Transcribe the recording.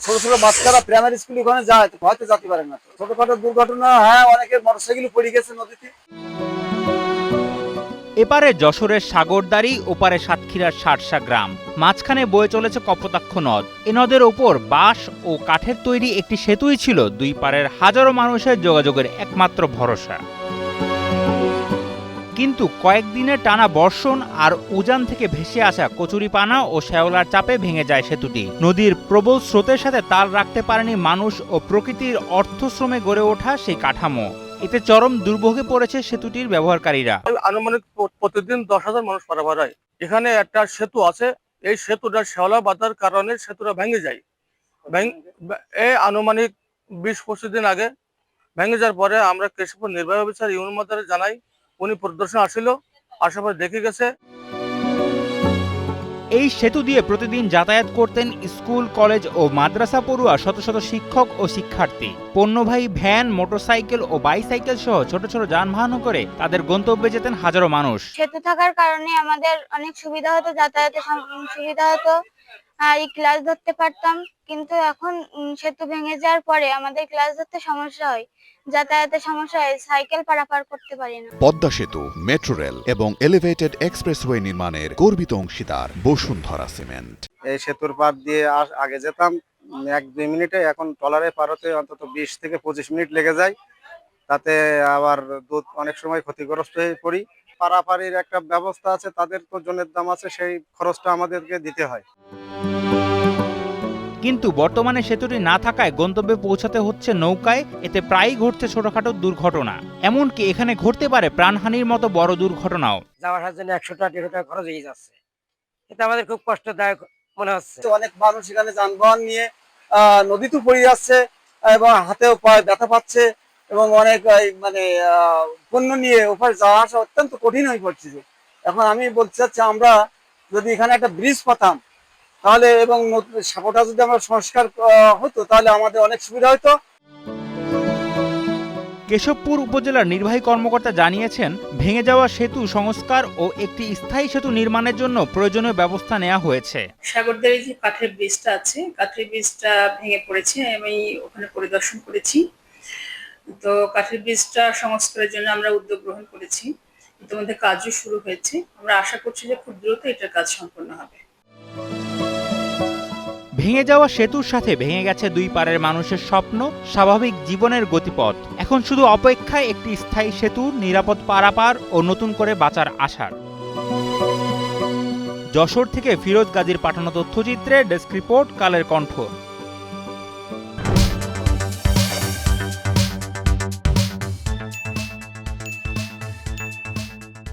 ছোট ছোট বাচ্চারা প্রাইমারি স্কুল ওখানে যায়, হয়তো যেতে পারে না। ছোটখাটো দুর্ঘটনা, হ্যাঁ, অনেকের মোটরসাইকেল পড়ে গেছে নদীতে। এপারে যশোরের সাগরদাড়ি, ওপারে সাতক্ষীরার সারসা গ্রাম, মাঝখানে বয়ে চলেছে কপোতাক্ষ নদ। এ নদের ওপর বাঁশ ও কাঠের তৈরি একটি সেতুই ছিল দুই পারের হাজারো মানুষের যোগাযোগের একমাত্র ভরসা। কিন্তু কয়েকদিনের টানা বর্ষণ আর উজান থেকে ভেসে আসা কচুরিপানা ও শ্যাওলার চাপে ভেঙে যায় সেতুটি। নদীর প্রবল স্রোতের সাথে তাল রাখতে পারেনি মানুষ ও প্রকৃতির অর্থশ্রমে গড়ে ওঠা সেই কাঠামো। এতে চরম দুর্ভোগে পড়েছে সেতুটির ব্যবহারকারীরা। আনুমানিক প্রতিদিন 10,000 মানুষ পারাপার হয়। এখানে একটা সেতু আছে, এই সেতুটা শ্যাওলা বাঁধার কারণে সেতুটা ভেঙে যায়। এই আনুমানিক 20-25 দিন আগে ভেঙে যাওয়ার পরে আমরা কেশবপুর নির্বাহী অফিসার ইউনিয়ন মাদারে জানাই, উনি পরিদর্শন আসছিল, আসার পরে দেখে গেছে। এই সেতু দিয়ে প্রতিদিন যাতায়াত করতেন স্কুল, কলেজ ও মাদ্রাসা পড়ুয়া শত শত শিক্ষক ও শিক্ষার্থী। পণ্যবাহী ভ্যান, মোটরসাইকেল ও বাইসাইকেল সহ ছোট ছোট যানবাহন করে তাদের গন্তব্যে যেতেন হাজারো মানুষ। সেতু থাকার কারণে আমাদের অনেক সুবিধা হতো, যাতায়াতে সুবিধা হতো, ক্লাস ধরতে পারতাম। কিন্তু এখন সেতু ভেঙে যাওয়ার পরে আমাদের ক্লাস ধরতে সমস্যা হয়, যাতায়াতে সমস্যা হয়, সাইকেল পারাপার করতে পারি না। পদ্মা সেতু, মেট্রো রেল এবং এলিভেটেড এক্সপ্রেসওয়ে নির্মাণের গর্বিত অংশীদার বসুন্ধরা সিমেন্ট। এই সেতুর পার দিয়ে আগে যেতাম 1-2 মিনিটে, এখন ট্রলারে পার হতে অন্তত 20 থেকে 25 মিনিট লেগে যায়। তাতে আবার অনেক সময় ক্ষতিগ্রস্ত হয়ে পড়ি। পারাপারির একটা ব্যবস্থা আছে, তাদের তো জনের দাম আছে, সেই খরচটা আমাদেরকে দিতে হয়। কিন্তু বর্তমানে সেতুটি না থাকায় গন্তব্যে পৌঁছাতে হচ্ছে নৌকায়। এতে প্রায়ই ঘটছে ছোটখাটো দুর্ঘটনা, এমনকি এখানে ঘটতে পারে প্রাণহানির মতো বড় দুর্ঘটনাও। যাওয়ার জন্য 100-150 টাকা খরচ হয়ে যাচ্ছে। এটা আমাদের খুব কষ্টদায়ক মনে হচ্ছে। অনেক মানুষ এখানে যানবাহন নিয়ে নদীতে পড়ে যাচ্ছে এবং হাতেও পায়ে ব্যথা পাচ্ছে, এবং অনেক মানে পণ্য নিয়ে ওপারে যাওয়া আসা অত্যন্ত কঠিন হয়ে পড়ছে। এখন আমি বলতে চাচ্ছি, আমরা যদি এখানে একটা ব্রিজ পাতাম তাহলে, এবং সাঁকোটা যদি আমরা সংস্কার হতো, তাহলে আমাদের অনেক সুবিধা হতো। কেশবপুর উপজেলার নির্বাহী কর্মকর্তা জানিয়েছেন, ভেঙে যাওয়া সেতু সংস্কার ও একটি স্থায়ী সেতু নির্মাণের জন্য প্রয়োজনীয় ব্যবস্থা নেওয়া হয়েছে। সাগরদাড়ি যে কাঠের ব্রিজটা আছে, কাঠের ব্রিজটা ভেঙে পড়েছে, আমি ওখানে পরিদর্শন করেছি। তো কাঠের ব্রিজটা সংস্কারের জন্য আমরা উদ্যোগ গ্রহণ করেছি, ইতিমধ্যে কাজও শুরু হয়েছে। আমরা আশা করছি যে খুব দ্রুত এটার কাজ সম্পন্ন হবে। ভেঙে যাওয়া সেতুর সাথে ভেঙে গেছে দুই পারের মানুষের স্বপ্ন, স্বাভাবিক জীবনের গতিপথ। এখন শুধু অপেক্ষায় একটি স্থায়ী সেতু, নিরাপদ পারাপার ও নতুন করে বাঁচার আশার। যশোর থেকে ফিরোজ গাজীর পাঠানো তথ্যচিত্রে ডেস্ক রিপোর্ট, কালের কণ্ঠ।